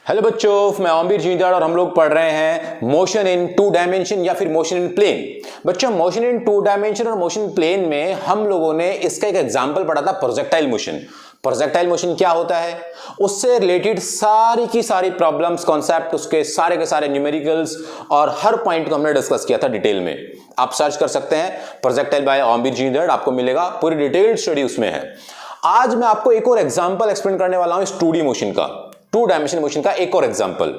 Hello बच्चों, मैं ओमवीर जिंदाल और हम लोग पढ़ रहे हैं मोशन इन टू डायमेंशन या फिर मोशन इन प्लेन। बच्चों, मोशन इन टू डायमेंशन और मोशन प्लेन में हम लोगों ने इसका एक एग्जांपल पढ़ा था, प्रोजेक्टाइल मोशन। प्रोजेक्टाइल मोशन क्या होता है, उससे रिलेटेड सारी की सारी प्रॉब्लम्स, कॉन्सेप्ट, उसके सारे के सारे न्यूमेरिकल्स और हर पॉइंट को हमने डिस्कस किया था डिटेल में। आप सर्च कर सकते हैं प्रोजेक्टाइल बाय ओमवीर जिंदाल, आपको मिलेगा, पूरी डिटेल्ड स्टडी उसमें है। आज मैं आपको एक और एग्जांपल एक्सप्लेन करने वाला हूं इस 2D मोशन का, टू डायमेंशन मोशन का एक और एग्जांपल।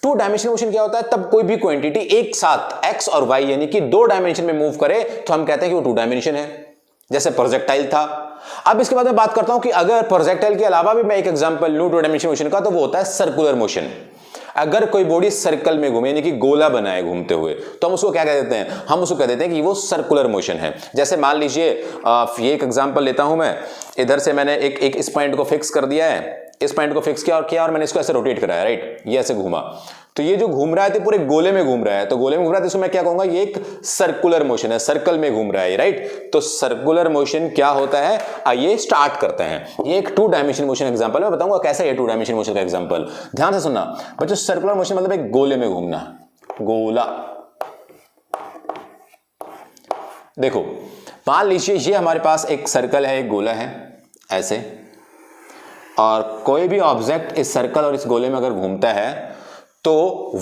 टू डायमेंशन मोशन क्या होता है, तब कोई भी क्वांटिटी एक साथ एक्स और वाई यानी कि दो डायमेंशन में मूव करे तो हम कहते हैं कि वो टू डायमेंशन है, जैसे प्रोजेक्टाइल था। अब इसके बाद मैं बात करता हूं कि अगर प्रोजेक्टाइल के अलावा भी मैं एक एग्जांपल लूं टू डायमेंशन मोशन का, तो वो होता है सर्कुलर मोशन। अगर कोई बॉडी सर्कल में घूमे यानी कि गोला बनाए घूमते हुए, तो हम उसको क्या कह देते हैं, हम उसको कह देते हैं कि वो सर्कुलर मोशन है। जैसे मान लीजिए ये एक एग्जांपल लेता हूं मैं, इधर से मैंने एक इस पॉइंट को फिक्स कर दिया है, इस पॉइंट को फिक्स किया और मैंने इसको ऐसे रोटेट कराया, राइट, ये ऐसे घूमा, तो ये जो घूम रहा है तो पूरे गोले में घूम रहा है, तो गोले में घूम रहा है तो इसको मैं क्या कहूंगा, ये एक सर्कुलर मोशन है, सर्कल में घूम रहा है, राइट। तो सर्कुलर मोशन क्या होता है, आइए स्टार्ट करते हैं। ये एक टू डायमेंशन मोशन एग्जांपल मैं बताऊंगा कैसा है टू डायमेंशन मोशन का एग्जांपल, ध्यान से सुनना बच्चों। सर्कुलर मोशन मतलब एक गोले में घूमना, गोला। देखो मान लीजिए ये हमारे पास एक सर्कल है, एक गोला है ऐसे, और कोई भी ऑब्जेक्ट इस सर्कल और इस गोले में अगर घूमता है तो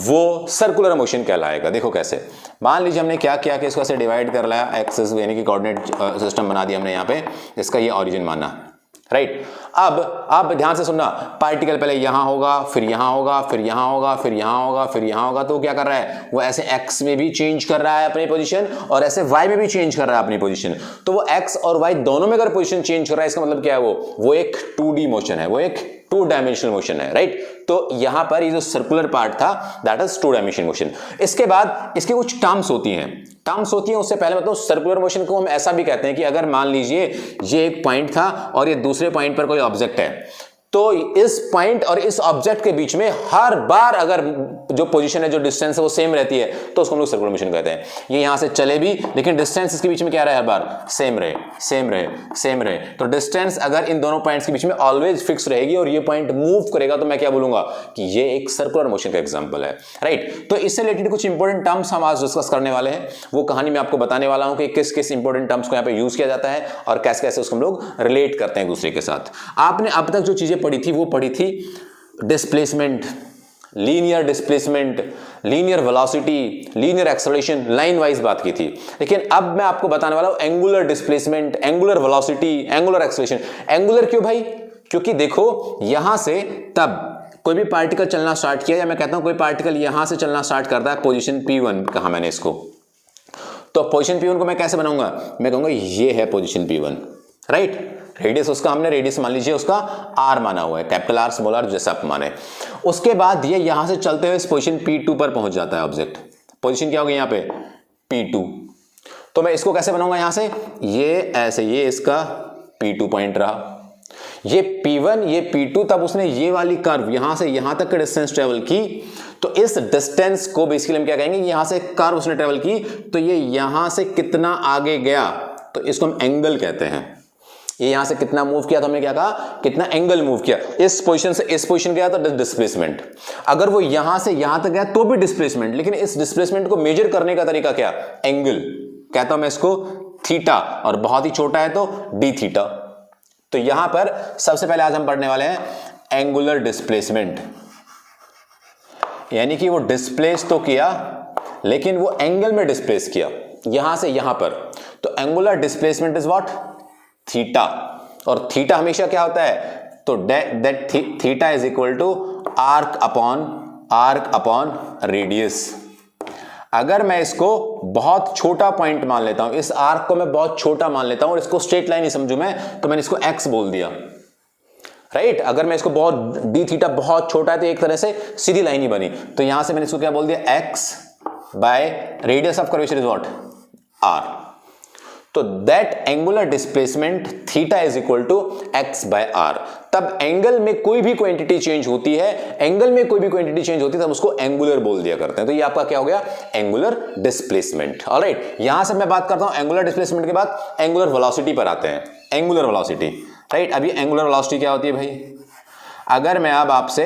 वो सर्कुलर मोशन कहलाएगा। देखो कैसे, मान लीजिए हमने क्या किया कि इसको ऐसे डिवाइड कर लिया, एक्सिस यानी कि कोऑर्डिनेट सिस्टम बना दिया हमने यहाँ पे, इसका ये ओरिजिन माना, राइट। अब आप ध्यान से सुनना, पार्टिकल पहले यहां होगा, फिर यहां होगा, फिर यहां होगा, फिर यहां होगा, फिर यहां होगा, तो क्या कर रहा है, वो ऐसे एक्स में भी चेंज कर रहा है अपनी पोजीशन और ऐसे वाई में भी चेंज कर रहा है अपनी पोजीशन। तो वो एक्स और वाई दोनों में अगर पोजीशन चेंज कर रहा है, इसका मतलब क्या है, वो एक 2D मोशन है, वो एक टू डायमेंशनल मोशन है, राइट। तो यहां पर ये जो सर्कुलर पार्ट था that is two dimension motion. इसके बाद इसके कुछ टर्म्स होती हैं, उससे पहले मतलब सर्कुलर मोशन को हम ऐसा भी कहते हैं कि अगर मान लीजिए ये एक पॉइंट था और ये दूसरे पॉइंट पर कोई ऑब्जेक्ट है, तो इस पॉइंट और इस ऑब्जेक्ट के बीच में हर बार अगर जो पोजीशन है, जो डिस्टेंस है वो सेम रहती है, तो उसको हम लोग सर्कुलर मोशन कहते हैं। ये यहां से चले भी लेकिन डिस्टेंस इसके बीच में क्या रहे, हर बार सेम रहे, सेम रहे, सेम रहे। तो डिस्टेंस अगर इन दोनों पॉइंट्स के बीच में ऑलवेज फिक्स रहेगी और ये पॉइंट मूव करेगा, तो मैं क्या बोलूंगा कि ये एक सर्कुलर मोशन का एग्जांपल है, राइट। तो इससे रिलेटेड कुछ इंपॉर्टेंट टर्म्स हम आज डिस्कस करने वाले हैं, वो कहानी मैं आपको बताने वाला हूं कि किस किस इंपॉर्टेंट टर्म्स को यहाँ पे यूज किया जाता है और कैसे कैसे उसको हम लोग रिलेट करते हैं एक दूसरे के साथ। आपने अब तक जो चीजें पढ़ी थी वो पढ़ी थी displacement, linear displacement, linear velocity, linear acceleration, line wise बात की थी। लेकिन अब मैं आपको बताने वाला हूं angular displacement, angular velocity, angular acceleration. Angular क्यों भाई, क्योंकि देखो यहां से तब कोई भी पार्टिकल चलना स्टार्ट किया, या मैं कहता हूं कोई पार्टिकल यहां से चलना स्टार्ट करता है, पोजीशन P1 कहा मैंने इसको, तो पोजीशन P1 को मैं कैसे बनाऊंगा, मैं कहूंगा ये है पोजीशन P1, राइट। रेडियस उसका हमने रेडियस मान लीजिए उसका R माना हुआ है, कैपिटल R स्मॉल r जैसा आप माने। उसके बाद ये यहां से चलते हुए इस पोजीशन P2 पर पहुंच जाता है ऑब्जेक्ट। पोजीशन क्या होगी यहाँ पे, P2। तो मैं इसको कैसे बनाऊंगा, यहां से ये ऐसे, ये इसका P2 पॉइंट रहा, ये P1, ये P2, तब उसने ये वाली कर्व यहां से यहां तक का डिस्टेंस ट्रेवल की, तो इस डिस्टेंस को बेसिकली हम क्या कहेंगे, यहां से कर्व उसने ट्रेवल की, तो ये यहां से कितना आगे गया, तो इसको हम एंगल कहते हैं। ये यहां से कितना मूव किया, तो हमने क्या कहा, कितना एंगल मूव किया, इस पोजीशन से इस पोजीशन गया तो डिस्प्लेसमेंट। अगर वो यहां से यहां तक गया तो भी डिस्प्लेसमेंट, लेकिन इस डिस्प्लेसमेंट को मेजर करने का तरीका क्या, एंगल, कहता हूं मैं इसको थीटा, और बहुत ही छोटा है तो डी थीटा। तो यहां पर सबसे पहले आज हम पढ़ने वाले हैं एंगुलर डिस्प्लेसमेंट, यानी कि वो डिस्प्लेस तो किया लेकिन वो एंगल में डिस्प्लेस किया, यहां से यहां पर। तो angular displacement is what, theta. और थीटा हमेशा क्या होता है, तो that theta is equal to arc upon radius. अगर मैं इसको बहुत छोटा पॉइंट मान लेता हूं, इस आर्क को मैं बहुत छोटा मान लेता हूं और इसको स्ट्रेट लाइन ही समझू मैं, तो मैंने इसको एक्स बोल दिया, राइट। अगर मैं इसको बहुत डी थीटा बहुत छोटा है तो एक तरह से सीधी लाइन ही बनी, तो यहां से मैंने इसको क्या बोल दिया, x by radius of curvature is what, r. तो that angular displacement theta is equal to x by r. तब एंगल में कोई भी क्वांटिटी चेंज होती है, एंगल में कोई भी क्वांटिटी चेंज होती है तब उसको एंगुलर बोल दिया करते हैं। तो ये आपका क्या हो गया, एंगुलर डिस्प्लेसमेंट, ऑलराइट। यहां से मैं बात करता हूं एंगुलर डिस्प्लेसमेंट के बाद एंगुलर वेलोसिटी पर आते हैं, एंगुलर वेलोसिटी, राइट। अभी एंगुलर वेलोसिटी क्या होती है भाई, अगर मैं अब आपसे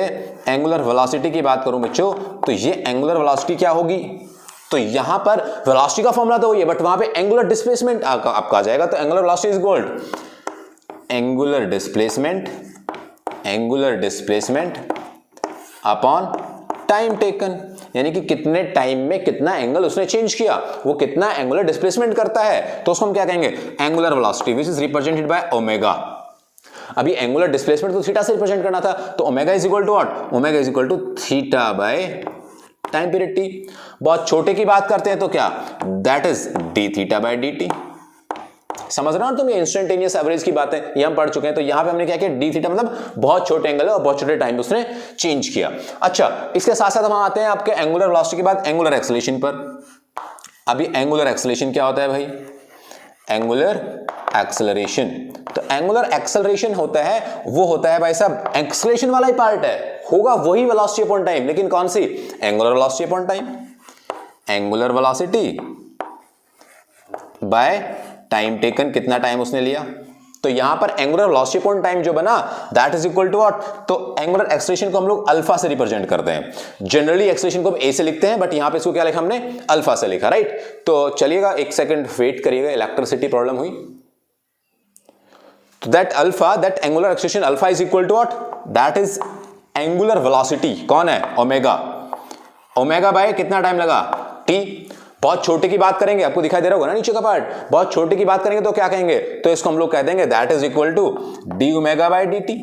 एंगुलर वेलोसिटी की बात करूं बच्चों, तो ये एंगुलर वेलोसिटी क्या होगी, तो यहां पर वेलोसिटी का फॉर्मूला तो वही है, बट वहां पे एंगुलर डिस्प्लेसमेंट आपका आ जाएगा। तो angular velocity is equal angular displacement upon time taken, यानी कि कितने टाइम में कितना एंगल उसने चेंज किया, वो कितना एंगुलर डिस्प्लेसमेंट करता है, तो उसको हम क्या कहेंगे, angular velocity, which is represented by omega. अभी एंगुलर डिस्प्लेसमेंट तो थीटा से रिप्रेजेंट करना था, तो omega is equal to what, omega is equal to theta by time period t. बहुत छोटे की बात करते हैं तो क्या, that is d theta by d t. समझ रहे हो तुम, ये इंस्टेंटेनियस एवरेज की बातें ये हम पढ़ चुके हैं। तो यहां पे हमने क्या किया, डी थीटा मतलब बहुत छोटे एंगल है और बहुत छोटे टाइम में उसने चेंज किया। अच्छा, इसके साथ साथ हम आते हैं आपके एंगुलर वेलोसिटी के बाद एंगुलर एक्सेलरेशन पर। अभी एंगुलर एक्सेलरेशन क्या होता है भाई, एंगुलर एक्सेलरेशन, तो एंगुलर एक्सेलरेशन होता है, वो होता है भाई साहब एक्सेलरेशन वाला ही पार्ट है, होगा वही वेलोसिटी अपॉन टाइम, लेकिन कौन सी, angular velocity upon time, angular velocity by time taken, कितना टाइम उसने लिया। तो यहां पर एंगुलर वेलोसिटी अपॉन टाइम जो बना, that is equal to what, तो एंगुलर एक्सेलरेशन को हम लोग अल्फा से रिप्रेजेंट करते हैं। जनरली एक्सेलरेशन को हम ए से लिखते हैं, बट यहां पे इसको क्या लिखा हमने, अल्फा से लिखा, राइट। तो चलिएगा एक सेकंड वेट करिएगा, इलेक्ट्रिसिटी प्रॉब्लम हुई। तो that alpha, that angular acceleration alpha is equal to what, that is angular velocity, कौन है, ओमेगा, ओमेगा बाय कितना टाइम लगा, टी। बहुत छोटे की बात करेंगे, आपको दिखाई दे रहा होगा ना नीचे का पार्ट, बहुत छोटे की बात करेंगे तो क्या कहेंगे, तो इसको हम लोग कह देंगे that is equal to d omega by d t.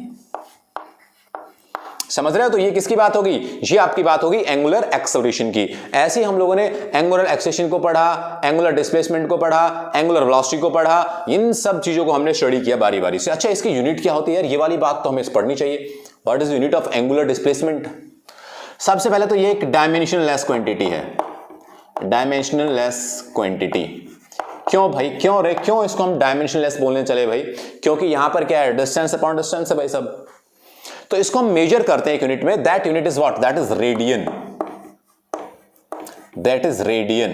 समझ रहे हो, तो ये किसकी बात होगी, ये आपकी बात होगी एंगुलर एक्सेलरेशन की। ऐसे ही हम लोगों ने एंगुलर एक्सेलरेशन को पढ़ा, एंगुलर डिस्प्लेसमेंट को पढ़ा, एंगुलर वेलोसिटी को पढ़ा, इन सब चीजों को हमने स्टडी किया बारी बारी से। अच्छा, इसकी यूनिट क्या होती है यार, ये वाली बात तो हमें पढ़नी चाहिए, what is unit of angular displacement. सबसे पहले तो ये एक डायमेंशनलेस क्वांटिटी है, डायमेंशनलेस क्वांटिटी। क्यों भाई, क्यों रे, क्यों इसको हम डायमेंशनलेस बोलने चले भाई, क्योंकि यहां पर क्या है, डिस्टेंस अपॉन डिस्टेंस है भाई सब। तो इसको हम मेजर करते हैं एक यूनिट में, that unit is what, that is radian, that is radian,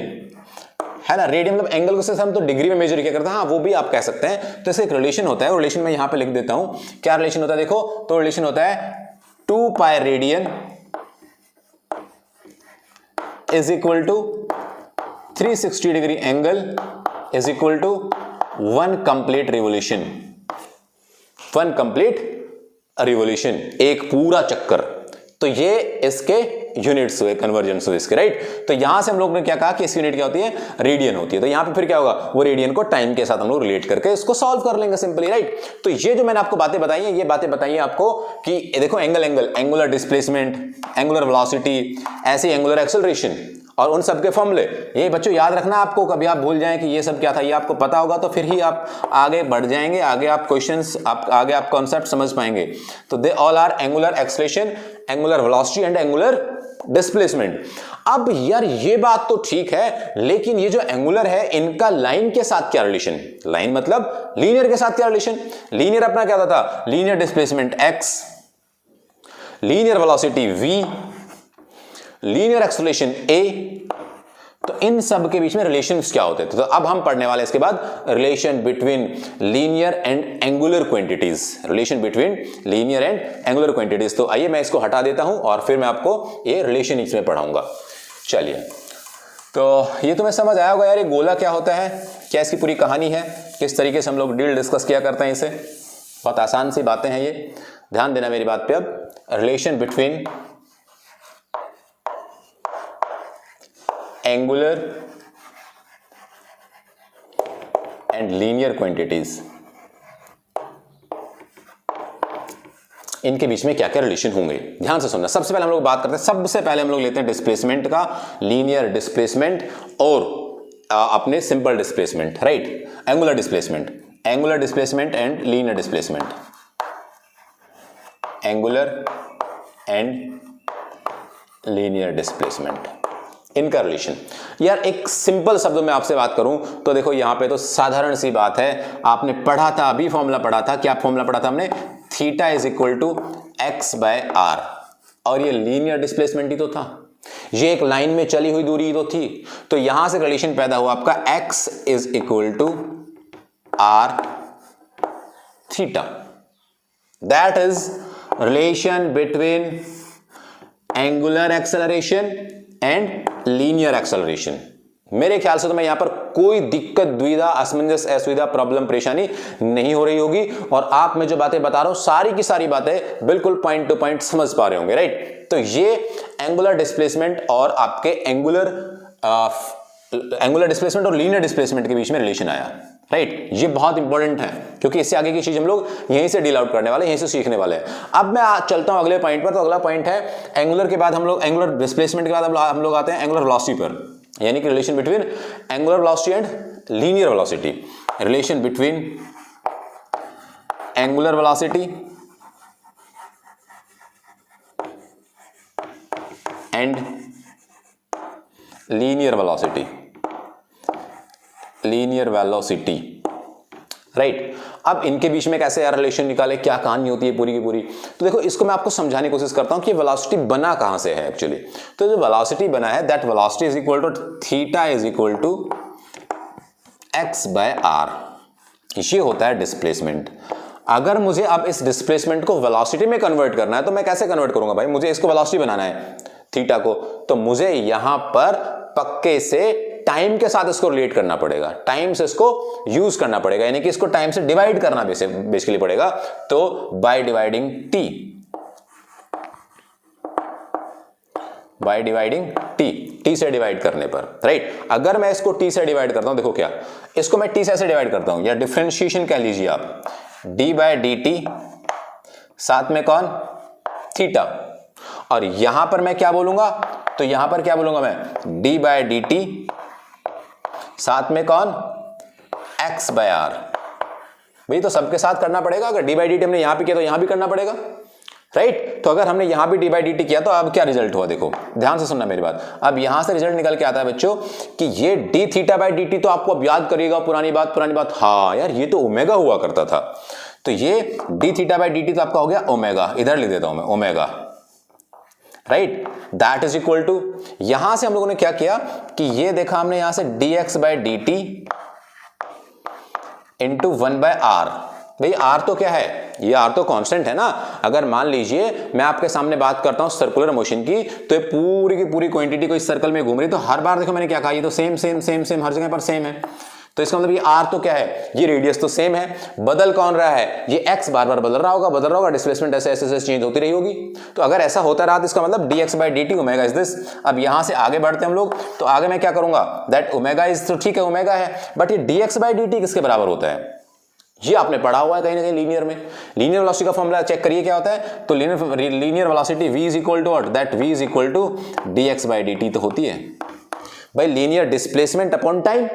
है ना। रेडियन मतलब एंगल को हम तो डिग्री में मेजर किया करते हैं, हाँ वो भी आप कह सकते हैं। तो इससे एक रिलेशन होता है, रिलेशन में यहां पे लिख देता हूं, क्या रिलेशन होता है देखो, तो रिलेशन होता है 2 pi radian is equal to 360 degree angle is equal to 1 complete revolution, 1 complete revolution, एक पूरा चक्कर। तो ये इसके यूनिट्स हुए, कन्वर्जन्स हुए इसके, राइट। तो यहां से हम लोग ने क्या कहा कि इस यूनिट क्या होती है, रेडियन होती है। तो यहां पे फिर क्या होगा, वो रेडियन को टाइम के साथ हम लोग रिलेट करके इसको सॉल्व कर लेंगे सिंपली, राइट। तो ये जो मैंने आपको बातें बताई हैं, ये बातें बताई हैं आपको कि देखो एंगुलर डिस्प्लेसमेंट, एंगुलर वेलोसिटी, ऐसे एंगुलर एक्सेलरेशन और उन सब के फॉर्मूले, ये बच्चों याद रखना आपको, कभी आप भूल जाएं कि ये सब क्या था, ये आपको पता होगा तो फिर ही आप आगे बढ़ जाएंगे, आगे आप क्वेश्चंस, आगे आप कॉन्सेप्ट समझ पाएंगे। तो they all are angular acceleration, angular velocity and angular displacement. अब यार ये बात तो ठीक है, लेकिन ये जो एंगुलर है इनका लाइन के साथ क्या रिलेशन, लाइन मतलब लीनियर के साथ क्या रिलेशन, लीनियर अपना क्या होता था, linear displacement x, linear velocity v, linear acceleration a। तो इन सब के बीच में रिलेशंस क्या होते थे, तो अब हम पढ़ने वाले इसके बाद relation between linear and angular quantities, relation between linear and angular quantities. तो आइए मैं इसको हटा देता हूं और फिर मैं आपको ये रिलेशन इसमें पढ़ाऊंगा। चलिए, तो ये तुम्हें समझ आया होगा यार, ये गोला क्या होता है, क्या इसकी पूरी कहानी है, किस तरीके से हम लोग डील डिस्कस किया करते हैं इसे। बहुत आसान सी बातें हैं ये, ध्यान देना मेरी बात पे। अब relation between angular and linear quantities, इनके बीच में क्या क्या रिलेशन होंगे, ध्यान से सुनना। सबसे पहले हम लोग बात करते हैं, सबसे पहले हम लोग लेते हैं डिस्प्लेसमेंट का, लीनियर डिस्प्लेसमेंट और अपने simple displacement, right. Angular displacement and linear displacement, angular and linear displacement, इनका रिलेशन। यार एक सिंपल शब्दों में आपसे बात करूं तो देखो यहां पे तो साधारण सी बात है, आपने पढ़ा था, अभी फॉर्मूला पढ़ा था, क्या फॉर्मूला पढ़ा था हमने, theta is equal to x by r, और ये लीनियर डिस्प्लेसमेंट ही तो था, ये एक लाइन में चली हुई दूरी तो थी। तो यहां से रिलेशन पैदा हुआ आपका x is equal to r theta, that is relation between angular acceleration and linear acceleration. मेरे ख्याल से तो मैं यहां पर कोई दिक्कत, द्विधा, असमंजस, असुविधा, प्रॉब्लम, परेशानी नहीं हो रही होगी और आप मैं जो बातें बता रहा हूं सारी की सारी बातें बिल्कुल पॉइंट टू पॉइंट समझ पा रहे होंगे, राइट। तो ये एंगुलर डिस्प्लेसमेंट और आपके एंगुलर डिस्प्लेसमेंट और लीनियर डिस्प्लेसमेंट के बीच में रिलेशन आया, राइट। ये बहुत इंपॉर्टेंट है क्योंकि इससे आगे की चीज हम लोग यहीं से डील आउट करने वाले, यहीं से सीखने वाले हैं। अब मैं चलता हूं अगले पॉइंट पर। तो अगला पॉइंट है एंगुलर के बाद हम लोग, एंगुलर डिस्प्लेसमेंट के बाद हम लोग आते हैं एंगुलर वेलोसिटी पर, यानी कि relation between angular velocity and linear velocity. Relation between angular velocity and linear velocity, linear velocity, right. अब इनके बीच में कैसे यार रिलेशन निकाले, क्या कहानी होती है पूरी की पूरी। तो देखो इसको मैं आपको समझाने की कोशिश करता हूं कि वेलोसिटी बना कहां से है एक्चुअली। तो जो वेलोसिटी बना है, that velocity is equal to theta is equal to x by r. ये होता है डिस्प्लेसमेंट। अगर मुझे अब इस डिस्प्लेसमेंट को वेलोसिटी में कन्वर्ट करना है तो मैं कैसे कन्वर्ट करूंगा भाई, मुझे इसको वेलोसिटी बनाना है थीटा को, तो मुझे यहां पर पक्के से टाइम के साथ इसको रिलेट करना पड़ेगा, टाइम से इसको यूज करना पड़ेगा, यानी कि इसको टाइम से डिवाइड करना बेसिकली पड़ेगा। तो by dividing T, by dividing T, T से डिवाइड करने पर, राइट। अगर मैं इसको टी से डिवाइड करता हूं, देखो क्या, इसको मैं टी से ऐसे डिवाइड करता हूं, या डिफरेंशिएशन कह लीजिए आप, डी बाय डी टी, साथ में कौन, थीटा। और यहां पर मैं क्या बोलूंगा, तो यहां पर क्या बोलूंगा मैं, डी बाय डी टी, साथ में कौन, एक्स बाय आर। भाई तो सबके साथ करना पड़ेगा, अगर डी बाई डी टी हमने यहां पे किया तो यहां भी करना पड़ेगा, राइट। तो अगर हमने यहां भी डी बाई डी टी किया तो अब क्या रिजल्ट हुआ, देखो ध्यान से सुनना मेरी बात। अब यहां से रिजल्ट निकल के आता है बच्चों कि ये D theta by d t, तो आपको अब याद करिएगा पुरानी बात, हाँ यार ये तो ओमेगा हुआ करता था। तो ये D theta by d t तो आपका हो गया ओमेगा, इधर लिख देता हूं मैं omega, right. That is equal to, यहां से हम लोगों ने क्या किया कि ये देखा हमने यहां से dx by d t into 1 by r. भाई आर तो क्या है, ये आर तो कांस्टेंट है ना। अगर मान लीजिए मैं आपके सामने बात करता हूं सर्कुलर मोशन की, तो ये पूरी की पूरी क्वांटिटी को इस सर्कल में घूम रही, तो हर बार देखो मैंने क्या कहा, ये तो सेम सेम सेम सेम हर जगह पर सेम है। तो इसका मतलब ये आर तो क्या है, ये रेडियस तो सेम है, बदल कौन रहा है, ये एक्स बार बार बदल रहा होगा, डिस्प्लेसमेंट ऐसे ऐसे चेंज होती रही होगी। तो अगर ऐसा होता रहा तो इसका मतलब dx by d T omega is this. अब यहां से आगे बढ़ते हैं हम लोग, तो आगे मैं क्या करूंगा, दैट ओमेगा इज, तो ठीक है ओमेगा है, बट ये dx बाई डी टी किसके बराबर होता है, ये आपने पढ़ा हुआ है कहीं ना कहीं लीनियर में। लीनियर वेलोसिटी का फॉर्मूला चेक करिए क्या होता है, तो linear velocity v is equal to what, that v is equal to dx by d t तो होती है भाई लीनियर डिस्प्लेसमेंट अपॉन टाइम।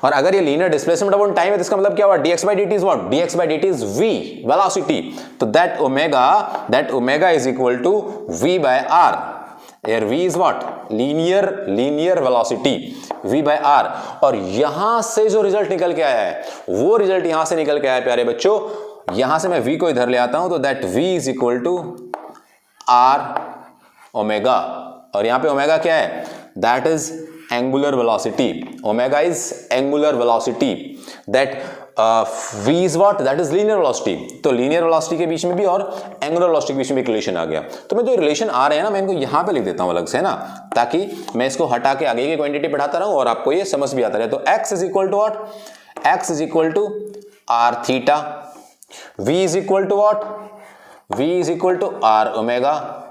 और अगर ये लीनियर डिस्प्लेसमेंट अपॉन टाइम है तो इसका मतलब क्या हुआ, dx by d t is what, dx by d t is v velocity. तो that omega is equal to v by r, here v is what, linear velocity v by r। और यहां से जो रिजल्ट निकल के आया है वो रिजल्ट यहां से निकल के आया है प्यारे बच्चों, यहां से मैं v को इधर ले आता हूं, तो that v is equal to r omega. और यहां पे ओमेगा क्या है, that is angular velocity, omega is angular velocity, that v is what, that is linear velocity. तो लीनियर वेलोसिटी के बीच में भी और एंगुलर वेलोसिटी के बीच में एक रिलेशन आ गया। तो मैं जो रिलेशन आ रहे हैं ना, मैं इनको यहां पे लिख देता हूं अलग से ना, ताकि मैं इसको हटा के आगे की क्वांटिटी पढ़ाता रहूं और आपको ये समझ भी आता रहे। तो x is equal to what, x is equal to r theta, v is equal to what, v is equal to r omega.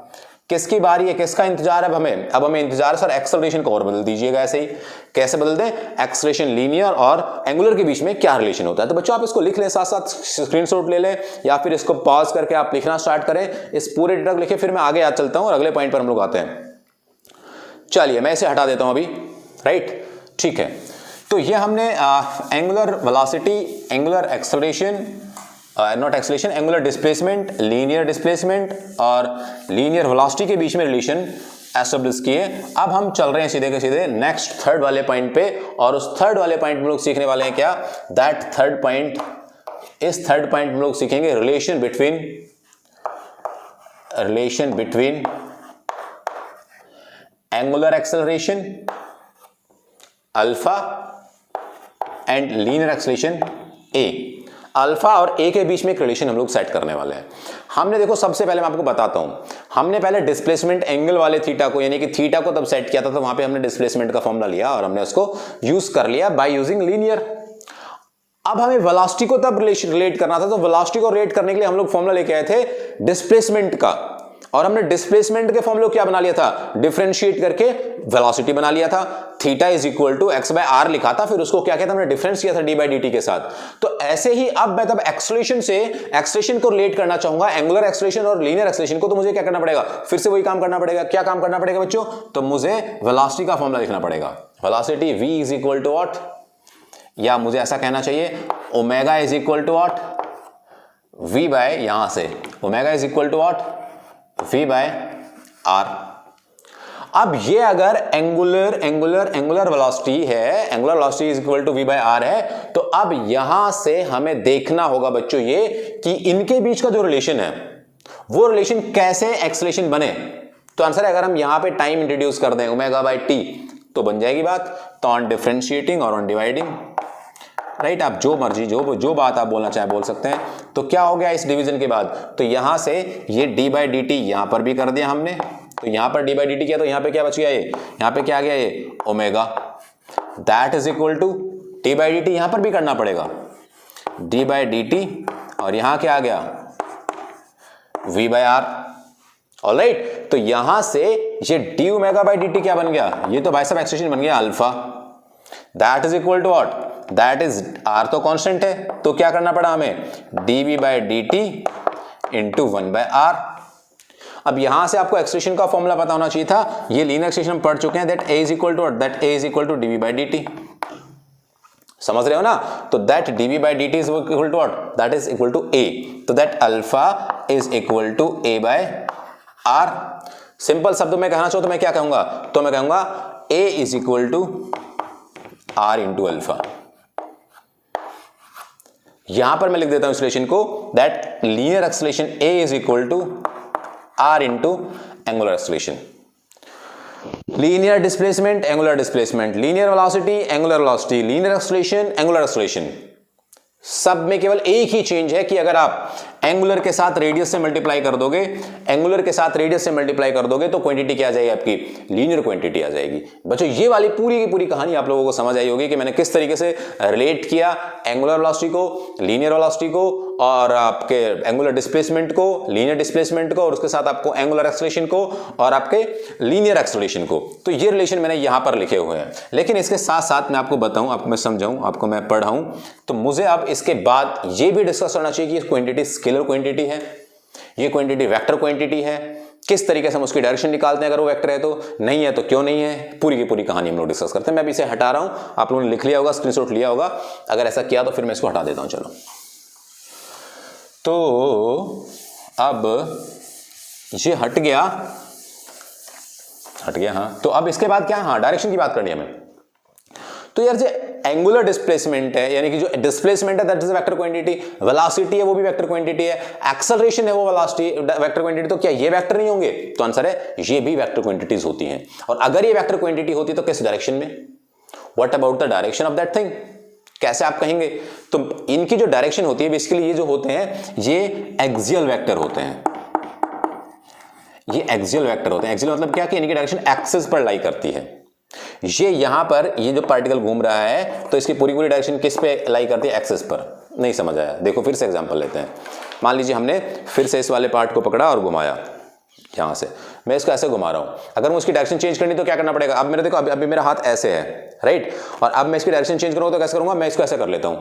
किसकी बारी है, किसका इंतजार है हमें, अब हमें इंतजार सर एक्सेलरेशन को और बदल दीजिएगा। ऐसे ही कैसे बदल दें, एक्सेलरेशन लीनियर और एंगुलर के बीच में क्या रिलेशन होता है। तो बच्चों आप इसको लिख लें, साथ साथ स्क्रीनशॉट ले लें या फिर इसको पॉज करके आप लिखना स्टार्ट करें, इस पूरे डेटा को लिखे, फिर मैं आगे चलता हूं और अगले पॉइंट पर हम लोग आते हैं। चलिए मैं इसे हटा देता हूं अभी, राइट, ठीक है। तो ये हमने angular velocity, angular acceleration, not acceleration, angular displacement, linear displacement और लीनियर वेलोसिटी के बीच में रिलेशन एस्टैब्लिश किए। अब हम चल रहे हैं सीधे के सीधे नेक्स्ट थर्ड वाले पॉइंट पे, और उस थर्ड वाले पॉइंट में लोग सीखने वाले हैं क्या, दैट थर्ड पॉइंट, इस थर्ड पॉइंट में लोग सीखेंगे relation between angular acceleration alpha and linear acceleration A. Alpha और ए के बीच में एक रिलेशन हम लोग सेट करने वाले हैं। हमने देखो सबसे पहले मैं आपको बताता हूं, हमने पहले डिस्प्लेसमेंट एंगल वाले थीटा को यानी कि थीटा को तब सेट किया था, तो वहां पे हमने डिस्प्लेसमेंट का फॉर्मूला लिया और हमने उसको यूज कर लिया बाय यूजिंग लीनियर। अब हमें वेलोसिटी को तब रिलेट करना था, तो वेलोसिटी को रिलेट करने के लिए हम लोग फॉर्मूला लेके आए थे डिस्प्लेसमेंट का, और हमने डिस्प्लेसमेंट के फॉर्मूले को क्या बना लिया था, डिफरेंशिएट करके वेलोसिटी बना लिया था। Theta is equal to x by r लिखा था, फिर उसको क्या किया था हमने, डिफरेंस किया था डी बाई डी टी के साथ। तो ऐसे ही अब मैं तब एक्सेलरेशन से एक्सेलरेशन को रिलेट करना चाहूंगा, एंगुलर एक्सेलरेशन और लीनियर एक्सेलरेशन को, तो मुझे क्या करना पड़ेगा, फिर से वही काम करना पड़ेगा। क्या काम करना पड़ेगा बच्चों, तो मुझे वेलोसिटी का फॉर्मूला लिखना पड़ेगा। Velocity v is equal to what, या मुझे ऐसा कहना चाहिए omega is equal to what, v by यहां से omega is equal to what, v by r। अब ये अगर एंगुलर वेलोसिटी है, angular velocity is equal to v by r है, तो अब यहां से हमें देखना होगा बच्चों ये कि इनके बीच का जो रिलेशन है वो रिलेशन कैसे एक्सेलरेशन बने। तो आंसर है, अगर हम यहां पे टाइम इंट्रोड्यूस कर दें ओमेगा बाय t तो बन जाएगी बात, तो ऑन डिफरेंशिएटिंग और ऑन डिवाइडिंग, राइट। आप जो मर्जी जो बात आप बोलना चाहे बोल सकते हैं। तो क्या हो गया इस डिवीजन के बाद, तो यहां से ये d बाई डी टी यहां पर भी कर दिया हमने, तो यहां पर d बाई डी टी किया, तो यहां पे क्या बच गया, ये यहां पे क्या आ गया, ये omega, that is equal to d by d t यहां पर भी करना पड़ेगा, d बाई डी टी, और यहां क्या आ गया, v बाय r। ऑलराइट, तो यहां से ये d omega by d T क्या बन गया, ये तो भाई साहब एक्सप्रेशन बन गया alpha, that is equal to what, that is r तो कांस्टेंट है, तो क्या करना पड़ा हमें, dv by d t into 1 by r। अब यहां से आपको एक्सप्रेशन का फॉर्मूला पता होना चाहिए था, ये लीनियर एक्सप्रेशन हम पढ़ चुके हैं, that a is equal to that a is equal to dv by d t, समझ रहे हो ना। तो that dv by d t is equal to what, that is equal to a, तो that alpha is equal to a by r। Simple शब्दों में कहना चाहो तो मैं क्या कहूंगा, तो मैं कहूंगा a is equal to r into alpha. यहां पर मैं लिख देता हूं इस रिलेशन को, that linear acceleration a is equal to r into angular acceleration. Linear displacement angular displacement, linear velocity angular velocity, linear acceleration angular acceleration, सब में केवल एक ही चेंज है कि अगर आप एंगुलर के साथ रेडियस से मल्टीप्लाई कर दोगे, एंगुलर के साथ रेडियस से मल्टीप्लाई कर दोगे तो क्वांटिटी क्या आ जाएगी आपकी, लीनियर क्वांटिटी आ जाएगी। बच्चों ये वाली पूरी की पूरी कहानी आप लोगों को समझ आई होगी कि मैंने किस तरीके से रिलेट किया एंगुलर वेलोसिटी को, लीनियर वेलोसिटी को, और आपके एंगुलर डिस्प्लेसमेंट को, लीनियर डिस्प्लेसमेंट को, और उसके साथ आपको एंगुलर एक्सेलरेशन को और आपके लीनियर एक्सेलरेशन को। तो ये रिलेशन मैंने यहां पर लिखे हुए हैं, लेकिन इसके साथ साथ मैं आपको बताऊं, आपको मैं समझाऊं, आपको मैं पढ़ाऊं, तो मुझे अब इसके बाद ये भी डिस्कस करना चाहिए कि क्वांटिटी स्केलर क्वांटिटी है, ये क्वांटिटी वेक्टर क्वांटिटी है, किस तरीके से हम उसकी डायरेक्शन निकालते हैं, अगर वो वेक्टर है तो, नहीं है तो क्यों नहीं है, पूरी की पूरी कहानी हम लोग डिस्कस करते हैं। मैं अभी इसे हटा रहा हूं, आप लोगों ने लिख लिया होगा, स्क्रीनशॉट लिया होगा, अगर ऐसा किया तो फिर मैं इसको हटा देता हूं। चलो, तो अब ये हट गया, हाँ। तो अब इसके बाद क्या, हाँ डायरेक्शन की बात करनी है हमें। तो यार जो एंगुलर डिस्प्लेसमेंट है, यानी कि जो डिस्प्लेसमेंट है that is vector quantity, velocity है वो भी वेक्टर क्वांटिटी है, एक्सेलरेशन है वो वेलोसिटी वेक्टर क्वांटिटी, तो क्या ये वेक्टर नहीं होंगे, तो आंसर है ये भी वेक्टर क्वांटिटीज होती हैं। और अगर ये वेक्टर क्वांटिटी होती तो किस डायरेक्शन में, what about the direction of that thing, कैसे आप कहेंगे, तो इनकी जो डायरेक्शन होती है बेसिकली ये जो होते हैं ये एक्सियल वेक्टर होते हैं, ये एक्सियल वेक्टर होते हैं। एक्सियल मतलब क्या कि इनकी डायरेक्शन एक्सिस पर लाई करती है। ये यहां पर ये जो पार्टिकल घूम रहा है तो इसकी पूरी पूरी डायरेक्शन किस पे लाई करती है, एक्सिस पर। नहीं समझ आया, देखो फिर से एग्जांपल लेते हैं। मान लीजिए हमने फिर से इस वाले पार्ट को पकड़ा और घुमाया, यहां से मैं इसको ऐसे घुमा रहा हूं, अगर मुझे उसकी डायरेक्शन चेंज करनी तो क्या करना पड़ेगा, अब मेरे देखो अभी मेरा हाथ ऐसे है, राइट, और अब मैं इसकी डायरेक्शन चेंज करूंगा तो कैसे करूंगा, मैं इसको ऐसे कर लेता हूं,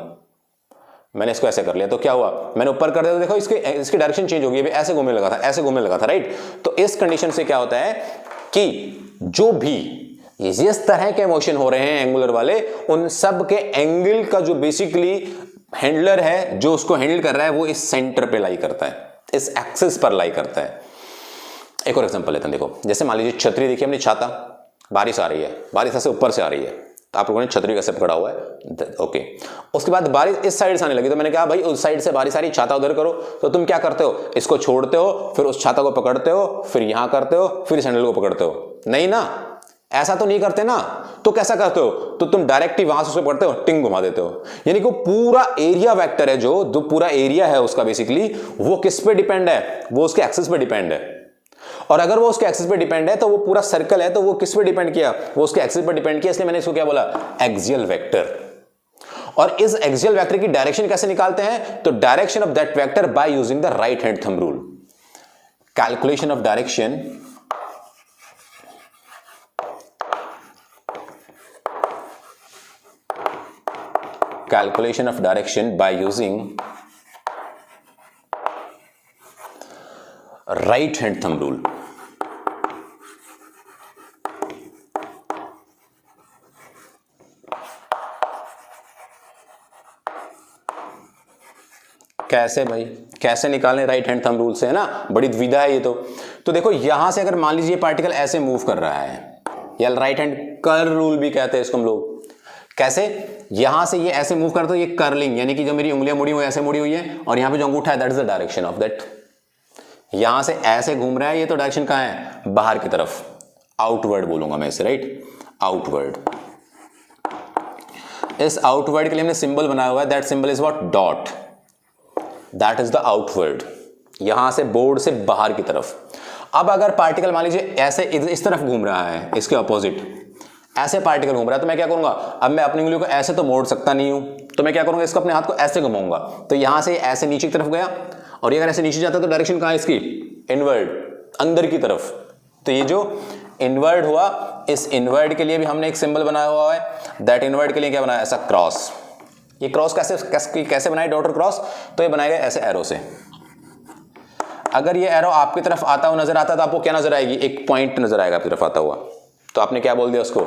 मैंने इसको ऐसे कर लिया तो क्या हुआ, मैंने ऊपर कर दिया तो देखो इसकी डायरेक्शन चेंज हो गई, ऐसे घूमने लगा था, ऐसे घूमने लगा था, राइट। तो इस कंडीशन से क्या होता है कि जो भी जिस तरह के मोशन हो रहे हैं एंगुलर वाले, उन सब के एंगल का जो बेसिकली हैंडलर है, जो उसको हैंडल कर रहा है, वो इस सेंटर पे लाई करता है, इस एक्सिस पर लाई करता है। एक और एग्जांपल लेते हैं, देखो जैसे मान लीजिए छतरी, देखिए हमने छाता, बारिश आ रही है, बारिश ऐसे ऊपर से आ रही है, तो आप लोगों ने छतरी कैसे पकड़ा हुआ है, ओके। उसके बाद बारिश इस साइड से आने लगी तो मैंने कहा भाई उस साइड से बारिश आ रही, छाता उधर करो, तो तुम क्या करते हो, इसको छोड़ते हो, फिर उस छाता को पकड़ते हो, फिर यहां करते हो, फिर इस हैंडल को पकड़ते हो, नहीं ना, ऐसा तो नहीं करते ना, तो कैसा करते हो, तो तुम डायरेक्ट ही वहां से उसको पढ़ते हो, टिंग घुमा देते हो। यानी कि पूरा एरिया वेक्टर है, जो पूरा एरिया है उसका बेसिकली वो किस पे डिपेंड है, वो उसके एक्सिस पे डिपेंड है। और अगर वो उसके एक्सिस पे डिपेंड है तो वो पूरा सर्कल है तो वो किस पे डिपेंड किया, वो उसके एक्सिस पे डिपेंड किया, इसलिए मैंने इसको क्या बोला, एक्सियल वेक्टर। और इस एक्सियल वेक्टर की डायरेक्शन कैसे निकालते हैं, तो direction of that vector by using the right hand thumb rule. Calculation of direction calculation of direction by using right hand thumb rule। कैसे भाई, कैसे निकालने राइट हैंड थंब रूल से, है ना, बड़ी दुविधा है ये तो देखो यहां से अगर मान लीजिए पार्टिकल ऐसे मूव कर रहा है, या राइट हैंड कर्ल रूल भी कहते हैं इसको हम लोग। कैसे, यहां से ये ऐसे मूव करते हो, ये कर्लिंग, यानी कि जो मेरी उंगलियां मुड़ी हुई ऐसे मुड़ी हुई है, और यहां पे जो अंगूठा है that is the direction of that. यहां से ऐसे घूम रहा है, ये तो डायरेक्शन कहां है, बाहर की तरफ, आउटवर्ड बोलूंगा मैं इसे, राइट, आउटवर्ड। इस आउटवर्ड के लिए हमने सिंबल बनाया हुआ है, that symbol is what, dot, that is the outward, यहां से बोर्ड से बाहर की तरफ। अब अगर पार्टिकल मान लीजिए ऐसे इस तरफ घूम रहा है, इसके ऑपोजिट ऐसे पार्टिकल घूम रहा है, तो मैं क्या करूंगा, अब मैं अपनी उंगलियों को ऐसे तो मोड़ सकता नहीं हूं, तो मैं क्या करूंगा, इसको अपने हाथ को ऐसे घुमाऊंगा, तो यहां से ऐसे नीचे की तरफ गया, और ये अगर ऐसे नीचे जाता है तो डायरेक्शन कहां है इसकी, इनवर्ड, अंदर की तरफ। तो ये जो इनवर्ड हुआ, इस इनवर्ड के लिए भी हमने एक सिंबल बनाया हुआ है, दैट इनवर्ड के लिए क्या बनाया, ऐसा क्रॉस। ये क्रॉस कैसे बनाए, डॉट और क्रॉस, तो ये बनाएगा ऐसे एरो से। अगर ये एरो आपकी तरफ आता हुआ नजर आता है तो आपको क्या नजर आएगी, एक पॉइंट नजर आएगा आपकी तरफ आता हुआ, तो आपने क्या बोल दिया उसको,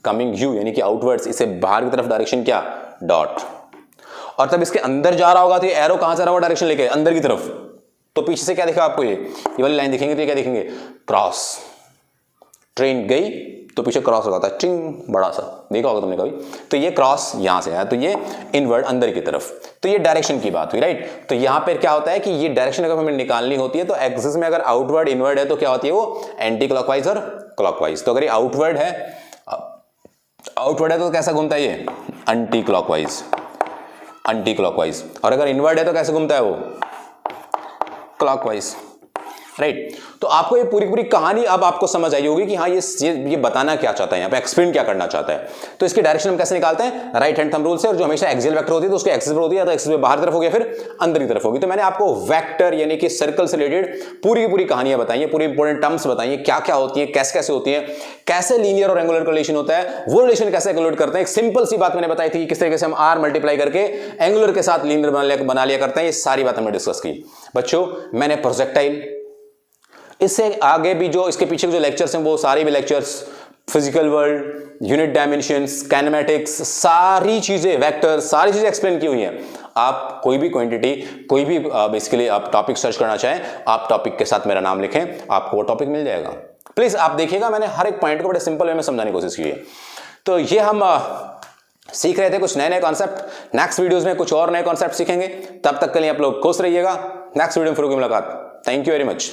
कमिंग यू, यानी कि आउटवर्ड्स, इसे बाहर की तरफ डायरेक्शन क्या, डॉट। और तब इसके अंदर जा रहा होगा तो ये एरो कहां से रहा होगा, डायरेक्शन लेके अंदर की तरफ, तो पीछे से क्या दिखा आपको, ये वाली लाइन दिखेंगे, तो ये क्या दिखेंगे, क्रॉस। ट्रेन गई तो पीछे क्रॉस होगा था, चिंग, बड़ा सा, देखा होगा तुमने कभी, तो ये क्रॉस यहां से आया, तो ये इनवर्ड अंदर की तरफ, तो ये डायरेक्शन की बात हुई, राइट। तो यहां पर क्या होता है कि ये डायरेक्शन अगर हमें निकालनी होती है तो एक्सिस में अगर आउटवर्ड इनवर्ड है तो क्या होती है वो, एंटी क्लॉकवाइज और क्लॉकवाइज। तो अगर ये आउटवर्ड है तो कैसा घूमता है ये, एंटी क्लॉकवाइज, एंटी क्लॉकवाइज। और अगर इनवर्ड है तो कैसे घूमता है वो, क्लॉकवाइज, राइट। तो आपको ये पूरी पूरी कहानी अब आपको समझ आई होगी कि हाँ ये बताना क्या चाहता है, यहाँ पे एक्सप्लेन क्या करना चाहता है। तो इसकी डायरेक्शन हम कैसे निकालते हैं, राइट हैंड थंब रूल से, और जो हमेशा एक्सियल वेक्टर होती है तो उसके एक्सिस पर होती है, तो एक्सिस पे बाहर तरफ हो गया, फिर अंदर की तरफ होगी। तो मैंने आपको वेक्टर यानी कि सर्कल से रिलेटेड पूरी की पूरी कहानियां बताई है, पूरी इंपॉर्टेंट टर्म्स बताई है, क्या क्या होती है, कैसे कैसे होती है, कैसे लीनियर और एंगुलर रिलेशन होता है, वो रिलेशन कैसे कैलकुलेट करते हैं। एक सिंपल सी बात मैंने बताई थी, किस तरीके से हम आर मल्टीप्लाई करके एंगुलर के साथ लीनियर बना लिया करते हैं, ये सारी बात हमने डिस्कस की। बच्चों मैंने प्रोजेक्टाइल, इससे आगे भी जो इसके पीछे जो लेक्चर्स हैं वो सारे भी lectures, physical world, unit dimensions, kinematics, सारी चीजें, वेक्टर, सारी चीजें एक्सप्लेन की हुई हैं। आप कोई भी क्वांटिटी, कोई भी बेसिकली आप टॉपिक सर्च करना चाहें, आप टॉपिक के साथ मेरा नाम लिखें, आपको वो टॉपिक मिल जाएगा। प्लीज आप देखिएगा, मैंने हर एक पॉइंट को बड़े सिंपल वे में समझाने की कोशिश की है। तो ये हम सीख रहे थे कुछ नए नए कॉन्सेप्ट, नेक्स्ट वीडियोस में कुछ और नए कॉन्सेप्ट सीखेंगे। तब तक के लिए आप लोग खुश रहिएगा, नेक्स्ट वीडियो में फिर होगी मुलाकात। Thank you very much.